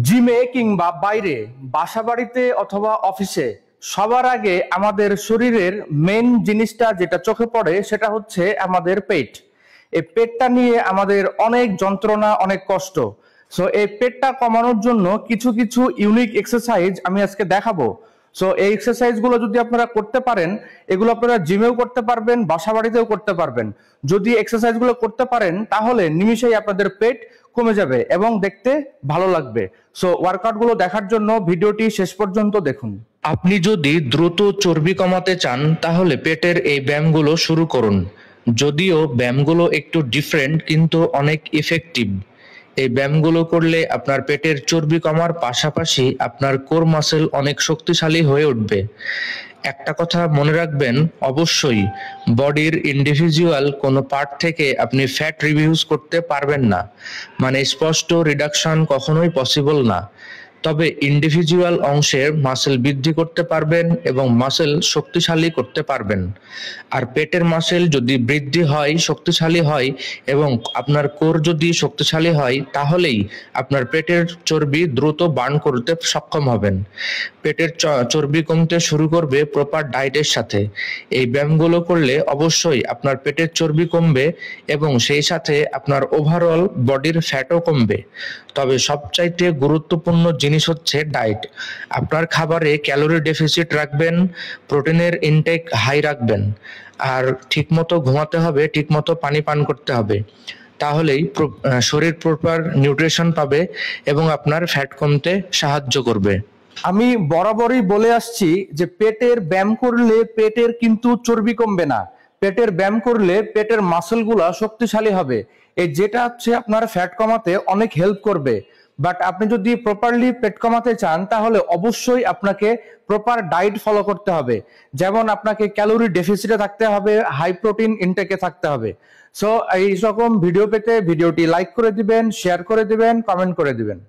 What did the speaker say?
জিমে কিংবা বাইরে, বাসাবাড়িতে অথবা অফিসে সবার আগে আমাদের শরীরের মেন জিনিসটা যেটা চোখে পড়ে সেটা হচ্ছে আমাদের পেট। এই পেটটা নিয়ে আমাদের অনেক যন্ত্রণা, অনেক কষ্ট। সো এই পেটটা কমানোর জন্য কিছু কিছু ইউনিক এক্সারসাইজ আমি আজকে দেখাবো। সো এই এক্সারসাইজ গুলো যদি আপনারা করতে পারেন, এগুলো আপনারা জিমেও করতে পারবেন, বাসা বাড়িতেও করতে পারবেন। যদি এক্সারসাইজ গুলো করতে পারেন তাহলে নিমিষেই আপনাদের পেট কমে যাবে এবং দেখতে ভালো লাগবে। সো ওয়ার্কআউট গুলো দেখার জন্য ভিডিওটি শেষ পর্যন্ত দেখুন। আপনি যদি দ্রুত চর্বি কমাতে চান তাহলে পেটের এই ব্যায়ামগুলো শুরু করুন। যদিও ব্যায়ামগুলো একটু ডিফারেন্ট কিন্তু অনেক ইফেক্টিভ। এই ব্যায়ামগুলো করলে আপনার পেটের চর্বি কমার পাশাপাশি আপনার কোর মাসেল অনেক শক্তিশালী হয়ে উঠবে। একটা কথা মনে রাখবেন, অবশ্যই বডির ইন্ডিভিজুয়াল কোনো পার্ট থেকে আপনি ফ্যাট রিডিউস করতে পারবেন না, মানে স্পষ্ট রিডাকশন কখনোই পসিবল না। তবে ইন্ডিভিজুয়াল অংশের মাসেল বৃদ্ধি করতে পারবেন এবং মাসেল শক্তিশালী করতে পারবেন। আর পেটের মাসেল যদি বৃদ্ধি হয়, শক্তিশালী হয় এবং আপনার কোর যদি শক্তিশালী হয় তাহলেই আপনার পেটের চর্বি দ্রুত বার্ন করতে সক্ষম হবেন। পেটের চর্বি কমতে শুরু করবে প্রপার ডায়েটের সাথে। এই ব্যায়ামগুলো করলে অবশ্যই আপনার পেটের চর্বি কমবে এবং সেই সাথে আপনার ওভারঅল বডির ফ্যাটও কমবে। তবে সবচাইতে গুরুত্বপূর্ণ জিনিস হচ্ছে ডায়েট। আপনার খাবারে ক্যালোরি ডেফিসিট রাখবেন, প্রোটিনের ইনটেক হাই রাখবেন, আর ঠিকমতো ঘুমাতে হবে, ঠিকমতো পানি পান করতে হবে। তাহলেই শরীর প্রপার নিউট্রিশন পাবে এবং আপনার ফ্যাট কমতে সাহায্য করবে। আমি বরাবরই বলে আসছি যে পেটের ব্যায়াম করলে পেটের কিন্তু চর্বি কমবে না। পেটের ব্যায়াম করলে পেটের মাসেলগুলা শক্তিশালী হবে, এই যেটা হচ্ছে আপনার ফ্যাট কমাতে অনেক হেল্প করবে। বাট আপনি যদি প্রপারলি পেট কমাতে চান তাহলে অবশ্যই আপনাকে প্রপার ডায়েট ফলো করতে হবে। যেমন আপনাকে ক্যালোরি ডেফিসিটে থাকতে হবে, হাই প্রোটিন ইনটেকে থাকতে হবে। সো এই রকম ভিডিও পেতে ভিডিওটি লাইক করে দিবেন, শেয়ার করে দিবেন, কমেন্ট করে দিবেন।